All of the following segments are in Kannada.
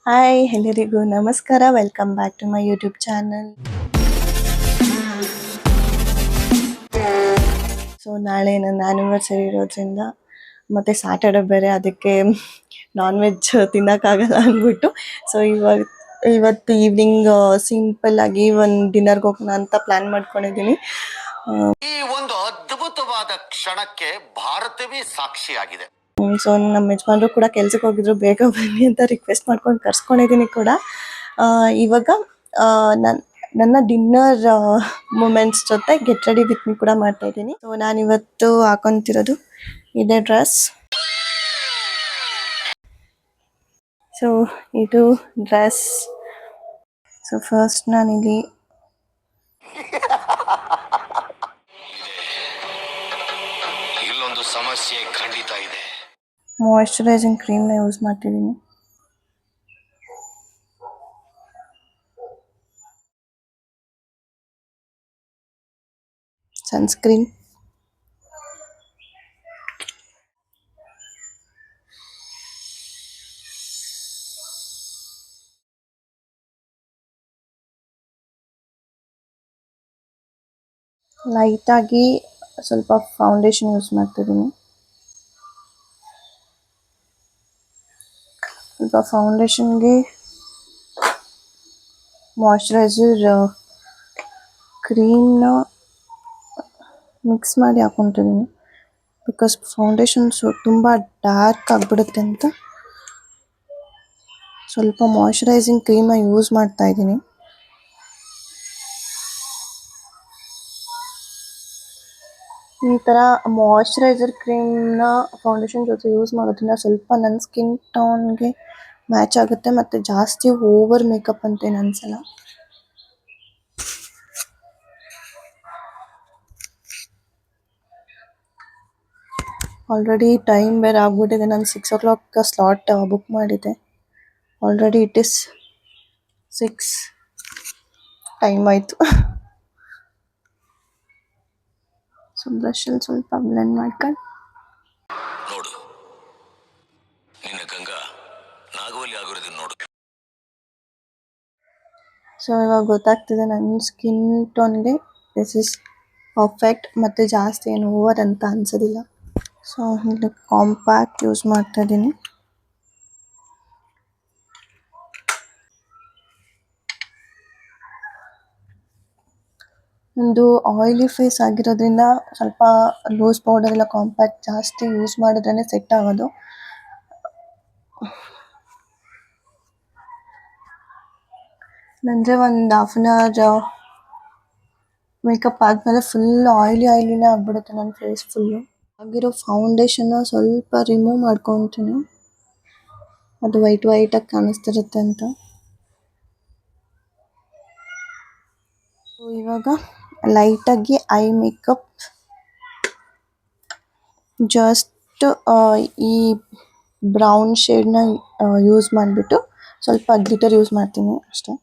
ಹಾಯ್ ಎಲ್ಲರಿಗೂ ನಮಸ್ಕಾರ. Welcome back to my YouTube channel. So ನಾಳೆ ನನ್ನ ಆ್ಯನಿವರ್ಸರಿ ಇರೋದ್ರಿಂದ ಮತ್ತು ಸ್ಯಾಟರ್ಡೆ ಬೇರೆ, ಅದಕ್ಕೆ ನಾನ್ ವೆಜ್ ತಿನ್ನೋಕ್ಕಾಗಲ್ಲ ಅಂದ್ಬಿಟ್ಟು ಸೊ ಇವತ್ತು ಈವ್ನಿಂಗ್ ಸಿಂಪಲ್ ಆಗಿ ಒಂದು ಡಿನ್ನರ್ಗೆ ಹೋಗೋಣ ಅಂತ ಪ್ಲ್ಯಾನ್ ಮಾಡ್ಕೊಂಡಿದ್ದೀನಿ. ಈ ಒಂದು ಅದ್ಭುತವಾದ ಕ್ಷಣಕ್ಕೆ ಭಾರತವೇ ಸಾಕ್ಷಿಯಾಗಿದೆ. ಸೊ ನಮ್ಮ ಯಜಮಾನ್ರು ಕೂಡ ಕೆಲ್ಸಕ್ಕೆ ಹೋಗಿದ್ರು, ಬೇಗ ಬನ್ನಿ ಅಂತ ರಿಕ್ವೆಸ್ಟ್ ಮಾಡ್ಕೊಂಡು ಕರ್ಸ್ಕೊಂಡಿದ್ದೀನಿ ಕೂಡ. ಇವಾಗ ನನ್ನ ಡಿನ್ನರ್ ಮೂಮೆಂಟ್ಸ್ ಜೊತೆ ಗೆಟ್ ರೆಡಿ ವಿತ್ ಮೀ ಕೂಡ ಮಾಡ್ತಾ ಇದ್ದೀನಿ. ಸೊ ನಾನಿವತ್ತು ಹಾಕೊಂತಿರೋದು ಇದೇ ಡ್ರೆಸ್. ಸೊ ಇದು ಡ್ರೆಸ್. ಸೊ ಫಸ್ಟ್ ನಾನಿಲ್ಲಿ ಇಲ್ಲೊಂದು ಸಮಸ್ಯೆ ಖಂಡಿತ ಇದೆ. ಮಾಯಶ್ಚರೈಸಿಂಗ್ ಕ್ರೀಮ್ನ ಯೂಸ್ ಮಾಡ್ತಿದ್ದೀನಿ. ಸನ್ಸ್ಕ್ರೀನ್, ಲೈಟಾಗಿ ಸ್ವಲ್ಪ ಫೌಂಡೇಶನ್ ಯೂಸ್ ಮಾಡ್ತಿದ್ದೀನಿ. ಸ್ವಲ್ಪ ಫೌಂಡೇಶನ್ಗೆ ಮಾಯಶ್ಚರೈಸರ್ ಕ್ರೀಮ್ನ ಮಿಕ್ಸ್ ಮಾಡಿ ಹಾಕ್ಕೊತಿದ್ದೀನಿ. ಬಿಕಾಸ್ ಫೌಂಡೇಶನ್ಸು ತುಂಬ ಡಾರ್ಕ್ ಆಗಿಬಿಡುತ್ತೆ ಅಂತ ಸ್ವಲ್ಪ ಮಾಯಶ್ಚರೈಸಿಂಗ್ ಕ್ರೀಮ್ನ ಯೂಸ್ ಮಾಡ್ತಾ ಇದ್ದೀನಿ. ಈ ಥರ ಮಾಯಶ್ಚರೈಸರ್ ಕ್ರೀಮ್ನ ಫೌಂಡೇಶನ್ ಜೊತೆ ಯೂಸ್ ಮಾಡೋದ್ರಿಂದ ಸ್ವಲ್ಪ ನನ್ನ ಸ್ಕಿನ್ ಟೋನ್ಗೆ ಮ್ಯಾಚ್ ಆಗುತ್ತೆ ಮತ್ತು ಜಾಸ್ತಿ ಓವರ್ ಮೇಕಪ್ ಅಂತೇನು ಅನಿಸಲ್ಲ. ಆಲ್ರೆಡಿ ಟೈಮ್ ಬೇರೆ ಆಗ್ಬಿಟ್ಟಿದೆ. ನಾನು 6 o'clock ಸ್ಲಾಟ್ ಬುಕ್ ಮಾಡಿದ್ದೆ. ಆಲ್ರೆಡಿ ಇಟ್ ಇಸ್ 6 ಟೈಮ್ ಆಯಿತು. ಸೊ ಬ್ರಷಲ್ಲಿ ಸ್ವಲ್ಪ ಬ್ಲೆಂಡ್ ಮಾಡ್ಕೊಂಡು ನೋಡು, ನಿನ್ನ ಗಂಗಾ ನಾಗವಲ್ಲಿ ಆಗಿರೋದನ್ನ ನೋಡು. ಸೊ ಇವಾಗ ಗೊತ್ತಾಗ್ತಿದೆ ನನ್ನ ಸ್ಕಿನ್ ಟೋನ್ಗೆ ದಿಸ್ ಇಸ್ ಪರ್ಫೆಕ್ಟ್ ಮತ್ತು ಜಾಸ್ತಿ ಏನು ಓವರ್ ಅಂತ ಅನ್ಸೋದಿಲ್ಲ. ಸೊ ಇಲ್ಲಿ ಕಾಂಪ್ಯಾಕ್ಟ್ ಯೂಸ್ ಮಾಡ್ತಾ ಇದ್ದೀನಿ. ಒಂದು ಆಯಿಲಿ ಫೇಸ್ ಆಗಿರೋದ್ರಿಂದ ಸ್ವಲ್ಪ ಲೂಸ್ ಪೌಡರ್ ಇಲ್ಲ ಕಾಂಪ್ಯಾಕ್ಟ್ ಜಾಸ್ತಿ ಯೂಸ್ ಮಾಡಿದ್ರೇ ಸೆಟ್ ಆಗೋದು. ಅಂದರೆ ಒಂದು ಹಾಫ್ ಆನ್ ಅವರ್ ಮೇಕಪ್ ಆದಮೇಲೆ ಫುಲ್ ಆಯಿಲಿನೇ ಆಗಿಬಿಡುತ್ತೆ ನನ್ನ ಫೇಸ್ ಫುಲ್ಲು. ಆಗಿರೋ ಫೌಂಡೇಶನ್ನ ಸ್ವಲ್ಪ ರಿಮೂವ್ ಮಾಡ್ಕೊತೀನಿ, ಅದು ವೈಟಾಗಿ ಕಾಣಿಸ್ತಿರುತ್ತೆ ಅಂತ. ಸೊ ಇವಾಗ ಲೈಟಾಗಿ ಐ ಮೇಕಪ್ ಜಸ್ಟ್ ಈ ಬ್ರೌನ್ ಶೇಡ್ನ ಯೂಸ್ ಮಾಡಿಬಿಟ್ಟು ಸ್ವಲ್ಪ ಗ್ಲಿಟರ್ ಯೂಸ್ ಮಾಡ್ತೀನಿ ಅಷ್ಟೇ.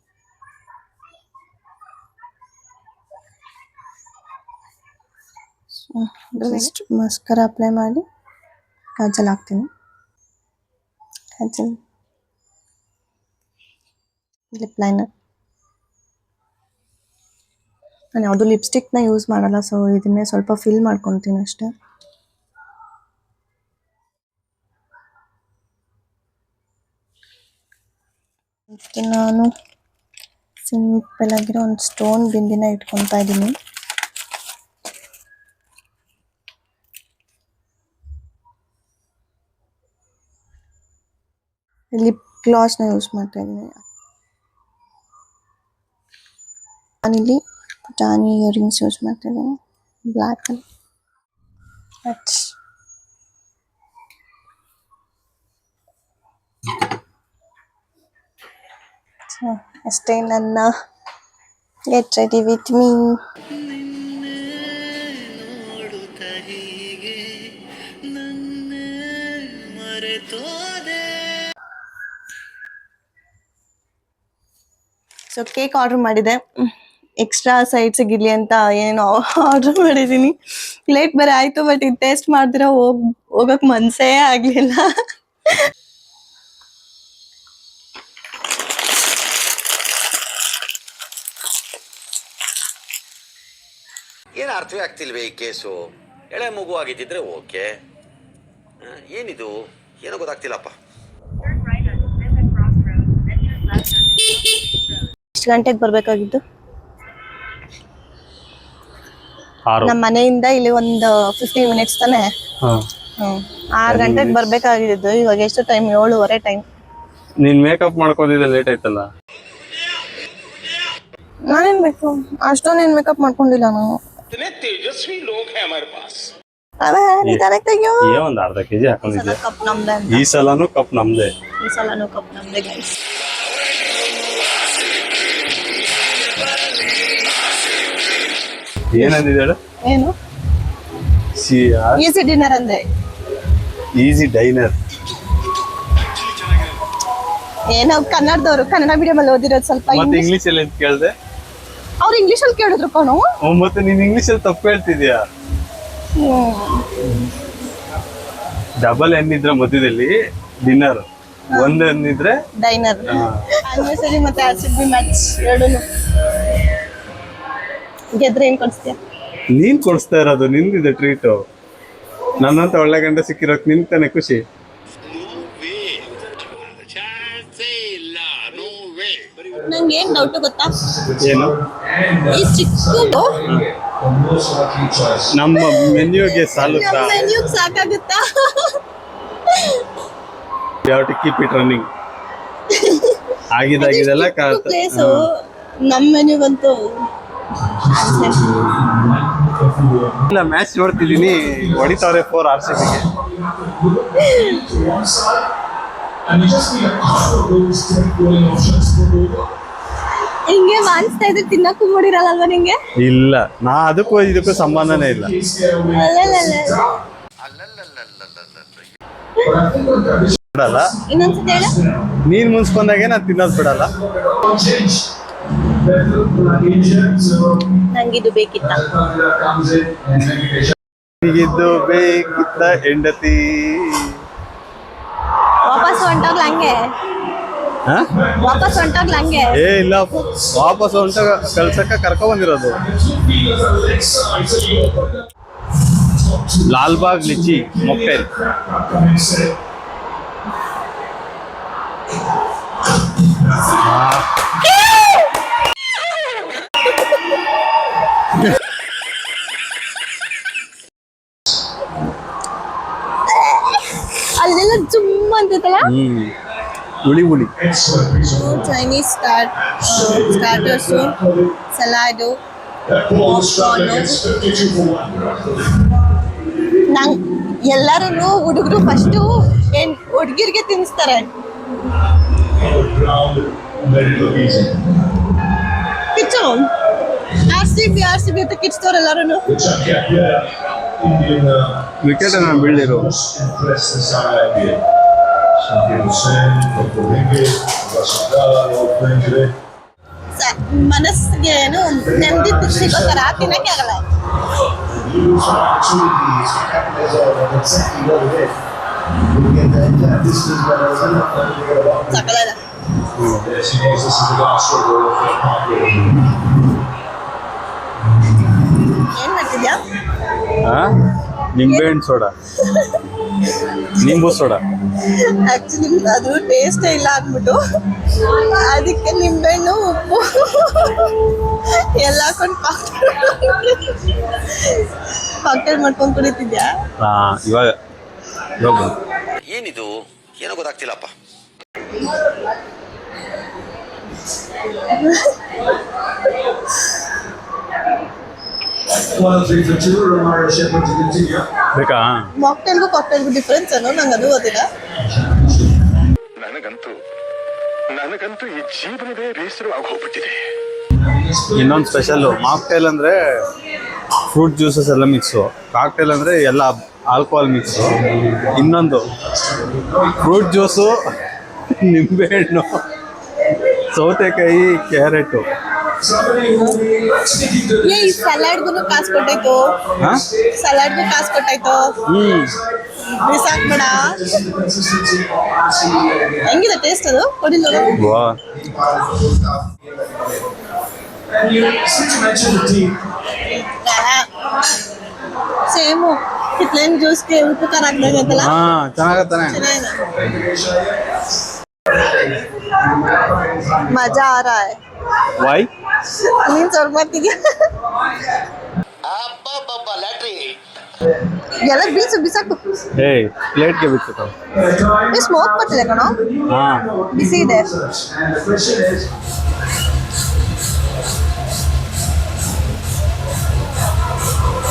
ಜಸ್ಟ್ ಮಸ್ಕರ ಅಪ್ಲೈ ಮಾಡಿ ಕಾಜಲ್ ಹಾಕ್ತೀನಿ. Kajal, lip liner. ನಾನು ಯಾವುದೂ ಲಿಪ್ಸ್ಟಿಕ್ನ ಯೂಸ್ ಮಾಡಲ್ಲ, ಸೊ ಇದನ್ನೇ ಸ್ವಲ್ಪ ಫಿಲ್ ಮಾಡ್ಕೊತೀನಿ ಅಷ್ಟೇ. ಮತ್ತು ನಾನು ಸಿಂಪಲ್ ಆಗಿರೋ ಒಂದು ಸ್ಟೋನ್ ಬಿಂದಿನ ಇಟ್ಕೊತಾ ಇದ್ದೀನಿ. ಲಿಪ್ ಗ್ಲಾಸ್ನ ಯೂಸ್ ಮಾಡ್ತಾ ಇದ್ದೀನಿ. ನಾನಿಲ್ಲಿ ಪುಟಾಣಿ ಇಯರಿಂಗ್ಸ್ ಯೂಸ್ ಮಾಡ್ತಾ ಇದ್ದೀನಿ ಬ್ಲ್ಯಾಕಲ್ಲಿ. ಸೊ ಅಷ್ಟೇ ನನ್ನ get ready with me. So cake order ಮಾಡಿದೆ, ಎಕ್ಸ್ಟ್ರಾ ಸೈಡ್ಸಿಗೆ ಇರಲಿ ಅಂತ ಏನೋ ಆರ್ಡರ್ ಮಾಡಿದ್ದೀನಿ. ಲೇಟ್ ಬೇರೆ ಆಯಿತು, ಬಟ್ ಇದು ಟೇಸ್ಟ್ ಮಾಡ್ದಿರ ಹೋಗೋಕ್ಕೆ ಮನಸ್ಸೇ ಆಗಲಿಲ್ಲ. ಏನು ಅರ್ಥವೇ ಆಗ್ತಿಲ್ವೇ ಈ ಕೇಸು? ಎಳೆ ಮಗು ಆಗಿದ್ದಿದ್ರೆ ಓಕೆ, ಏನಿದು ಏನೋ ಗೊತ್ತಾಗ್ತಿಲ್ಲಪ್ಪ. ಎಷ್ಟು ಗಂಟೆಗೆ ಬರ್ಬೇಕಾಗಿದ್ದು? 6. ನಮ್ಮ ಮನೆಯಿಂದ ಇಲ್ಲಿ ಒಂದು 15 ಮಿನಿಟ್ಸ್ ತಾನೆ. 6 ಗಂಟೆಗೆ ಬರ್ಬೇಕಾಗಿದ್ದು. ಇವಾಗ ಎಷ್ಟು ಟೈಮ್? 7:30 ಟೈಮ್. ನೀನ್ ಮೇಕಪ್ ಮಾಡ್ಕೊಂಡಿದ್ದೆ ಲೇಟ್ ಆಯ್ತಲ್ಲ. ನಾನೇನ್ ಬೇಕು ಅಷ್ಟೊಂದೇನ್ ಮೇಕಪ್ ಮಾಡ್ಕೊಂಡಿಲ್ಲ ನಾನು. तेजस्वी लोग हैं हमारे पास। ಒಂದ್ ಅರ್ಧ ಕೆಜಿ ಹಾಕೊಂಡಿದ್ದೆ. ಕಪ್ ನಮ್ದೆ ಅಂತ. ಈ ಸಲನು ಕಪ್ ನಮ್ದೆ. ಈ ಸಲನೂ ಕಪ್ ನಮ್ದೆ ಗೈಸ್. ಏನಂದಿದ್ದಾಳೆ? ಏನು ಈಸಿ ಡಿನ್ನರ್ ಅಂದೆ. ಈಸಿ ಡೈನರ್. ಏನೋ ಕನ್ನಡದವರು, ಕನ್ನಡ ಮೀಡಿಯಂ ಅಲ್ಲಿ ಓದಿರೋದು. ಸ್ವಲ್ಪ ಮತ್ತೆ ಇಂಗ್ಲಿಷ್ ಅಲ್ಲಿ ಅಂತ ಕೇಳ್ದೆ. ಅವ್ರು ಇಂಗ್ಲಿಷ್ ಅಲ್ಲಿ ಕೇಳಿದ್ರು ಕಣೋ. ಮತ್ತೆ ನೀನ್ ಇಂಗ್ಲಿಷ್ ಅಲ್ಲಿ ತಪ್ಪು ಹೇಳ್ತಿದ್ಯಾ. ಡಬಲ್ ಎನ್ ಇದ್ರೆ ಮಧ್ಯದಲ್ಲಿ ಡಿನ್ನರ್, ಒಂದ್ ಎನ್ ಇದ್ರೆ ಡೈನರ್. ಆನಿವರ್ಸರಿ ಮತ್ತೆ RCB ಮ್ಯಾಚ್ ಎರಡೂನು ಗೆದ್ರೆ ಏನ್ ಕೊಡ್ಸ್ತೀಯ? ನೀನ್ ಕೊಡಿಸ್ತಾ ಇರೋದು, ನಿಂದಿದೆ ಟ್ರೀಟು. ನನ್ನಂತ ಒಳ್ಳೆ ಗಂಡ ಸಿಕ್ಕಿರೋಕ್ ನಿನ್ ತಾನೆ ಖುಷಿ. ನಂಗೆ ಏನ್ ಡೌಟ್ ಗೊತ್ತಾ? ಏನು? ಈ ಚಿಕ್ಕದು ನಮ್ಮ ಮೆನ್ಯೂಗೆ ಸಾಲುತ್ತಾ? ಮೆನ್ಯೂಗ್ ಸಾಕಾಗುತ್ತಾ? ಯಾವ ಟು ಕೀಪ್ ಇಟ್ ರನ್ನಿಂಗ್. ಆಗಿದೆಲ್ಲ ಪ್ಲೇಸು ನಮ್ಮ ಮೆನ್ಯೂಗಂತೂ ಇಲ್ಲ. ಮ್ಯಾಚ್ ನೋಡ್ತಿದೀನಿ, ಹೊಡಿತಾವ್ರೆ 4 RCBಗೆ. ಹಿಂಗೆ ಮಾನ್ಸ್ತಾ ಇದ್ರೆ ತಿನ್ನಕ್ಕೂ ಮೂಡಿರಲ್ವಾ ನಿಂಗೆ? ಇಲ್ಲ, ನಾ ಅದಕ್ಕೂ ಇದಕ್ಕೂ ಸಂಬಂಧನೇ ಇಲ್ಲ. ಬಿಡಲ್ಲ. ಇನ್ನೊಂದ್ಸತಿ ಹೇಳ. ನೀನ್ ಮುನ್ಸ್ಕೊಂಡಾಗೆ ನಾ ತಿನ್ನೋದ್ ಬಿಡಲ್ಲ. ನಂಗಿದು ಬೇಕಿತ್ತ? ಹೀಗಿದ್ದು ಬೇಕಿತ್ತ ಹೆಂಡತಿ. ವಾಪಸ್ ಹೊಂಟೋಗ್ಲ ಹಂಗೆ? ವಾಪಸ್ ಹೊಂಟೋಗ್ಲ ಹಂಗೆ? ಏ ಇಲ್ಲಪ್ಪ, ವಾಪಸ್ ಹೊಂಟ ಕಳ್ಸಕ್ಕ ಕರ್ಕೊಂಡ್ ಬಂದಿರೋದು. ಲಾಲ್ಬಾಗ್ ಲಿಚಿ ಮೊಕ್ಟೇಲ್. ಅಲ್ಲೆಲ್ಲ ಜುಮ್ ಅಂತೈತಲ್ಲ. ಹುಳಿ ಹುಳಿ. ಚೈನೀಸ್ ಸ್ಟಾರ್ಟರ್ಸು, ಸಲಾಡು, ನಂಗೆ ಎಲ್ಲರೂ ಹುಡುಗರು ಫಸ್ಟು ಏನ್ ಹುಡುಗಿರ್ಗೆ ತಿನ್ನಿಸ್ತಾರೆ. ಕಿಚ್ಚು RCB ಅಂತ ಕಿಚ್ತವ್ರ ಎಲ್ಲರೂ. ವಿಕೆಟ್ ನಾನು ಬೀಳಿರು. ಮನಸ್ಸಿಗೆ ಏನು ನೆಮ್ಮದಿ ಸಿಗೋ ಥರ ತಿನ್ನಕ್ಕೆ ಆಗಲ್ಲ. ಸಕಲಲ್ಲ. ಏನ್ ಮಾಡ್ತಿದ್ಯಾ? ನಿಂಬೆಹಣ್ಣು ಸೋಡಾ, ನಿಂಬು ಸೋಡಾ. ಆಕ್ಚುಲಿ ಅದು ಟೇಸ್ಟೇ ಇಲ್ಲ ಅಂದ್ಬಿಟ್ಟು ಅದಕ್ಕೆ ನಿಂಬೆಹಣ್ಣು, ಉಪ್ಪು ಎಲ್ಲ ಹಾಕೊಂಡು ಕಾಕ್ಟೇಲ್ ಮಾಡ್ಕೊಂಡು ಕುಡಿತಿದ್ಯಾ? ಇವಾಗ ಏನಿದು ಏನೋ ಗೊತ್ತಾಗ್ತಿಲ್ಲಪ್ಪ. ಬೇಕಾ? ಮಾಕ್ಟೇಲ್ಗೂ ಕಾಕ್ಟೇಲ್ಗೂ ಡಿಫ್ರೆನ್ಸ್ ಏನೋ ನಂಗೆ ಅದು ಗೊತ್ತಿಲ್ಲ. ನನಗಂತೂ ಈ ಜೀವನವೇ ಬೇಸರವಾಗಿ ಹೋಗ್ಬಿಟ್ಟಿದೆ. ಇನ್ನೊಂದು ಸ್ಪೆಷಲ್ ಮಾಕ್ಟೇಲ್ ಅಂದ್ರೆ ಫ್ರೂಟ್ ಜ್ಯೂಸಸ್ ಎಲ್ಲ ಮಿಕ್ಸು, ಕಾಕ್ಟೇಲ್ ಅಂದ್ರೆ ಎಲ್ಲ ಆಲ್ಕೋಹಾಲ್ ಮಿಕ್ಸು. ಇನ್ನೊಂದು ಫ್ರೂಟ್ ಜ್ಯೂಸು, ನಿಂಬೆಹಣ್ಣು, ಸೌತೆಕಾಯಿ, ಕ್ಯಾರೆಟು. ಈ ಸಲಾಡ್ಗೂ ಕಾಸು ಕೊಟ್ಟಾಯ್ತು. ಸಲಾಡ್ಗೂ ಕಾಸು ಕೊಟ್ಟಾಯ್ತು. ಬಿಸಾಕ್ಬೇಡ. ಹೆಂಗಿದೆ ಟೇಸ್ಟ್ ಅದು? ಕೊಡಿಲ್ಲ. ಸೇಮು ಕಿತ್ಲೆನ್ ಜ್ಯೂಸ್ಗೆ ಉಪ್ಪು ಖಾರ ಹಾಕ್ದಾಗತ್ತಲ್ಲ ಹಾ ಚೆನ್ನಾಗತ್ತಾನೆ. ಮಜಾ ಆ ರಾ ಹೈ ವೈ ನೀನ್ ಸ್ವಲ್ಪ ಹೊತ್ತಿಗೆ ಎಲ್ಲ ಬೀಸು ಬಿಸಾಕು ಏಯ್ ಪ್ಲೇಟ್ಗೆ ಬಿತ್ತು ಸ್ಮೋಕ್ ಬರ್ತಿದೆ ಕಣೋ ಹಾ ಬಿಸಿ ಇದೆ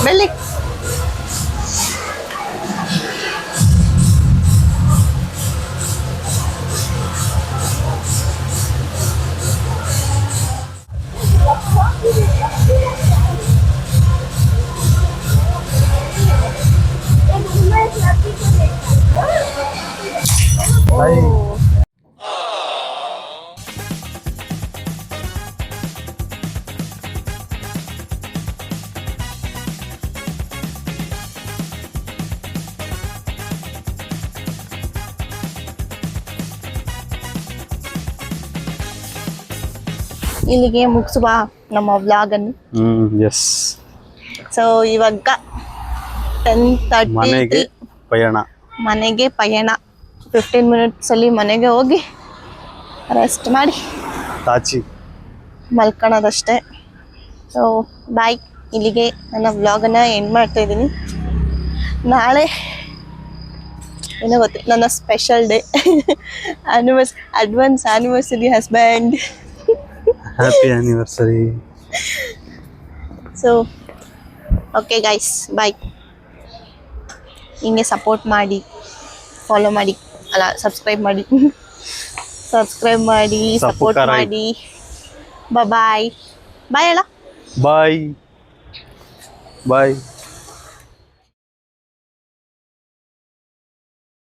ಬೆಳ್ಳಿ ಇಲ್ಲಿಗೆ ಮುಗಿಸುವ ನಮ್ಮ ವ್ಲಾಗನ್ನು. ಎಸ್ ಸೊ ಇವಾಗ 10:33 ಮನೆಗೆ ಪಯಣ. ಮನೆಗೆ ಪಯಣ. 15 ಮಿನಿಟ್ಸಲ್ಲಿ ಮನೆಗೆ ಹೋಗಿ ರೆಸ್ಟ್ ಮಾಡಿ ತಾಚಿ ಮಲ್ಕೊಳ್ಳೋದಷ್ಟೇ. So bye. ಇಲ್ಲಿಗೆ ನನ್ನ ವ್ಲಾಗನ್ನು ಎಂಡ್ ಮಾಡ್ತಾ ಇದ್ದೀನಿ. ನಾಳೆ ಏನೋ ಗೊತ್ತು ನನ್ನ special day advance anniversary husband. Happy anniversary. So okay guys bye. ಹಿಂಗೆ ಸಪೋರ್ಟ್ ಮಾಡಿ, ಫಾಲೋ ಮಾಡಿ, ಅಲ್ಲ ಸಬ್ಸ್ಕ್ರೈಬ್ ಮಾಡಿ ಸಬ್ಸ್ಕ್ರೈಬ್ ಮಾಡಿ, ಸಪೋರ್ಟ್ ಮಾಡಿ. ಬಾಯ್ ಬಾಯ್ ಅಲ್ಲ ಬಾಯ್ ಬಾಯ್.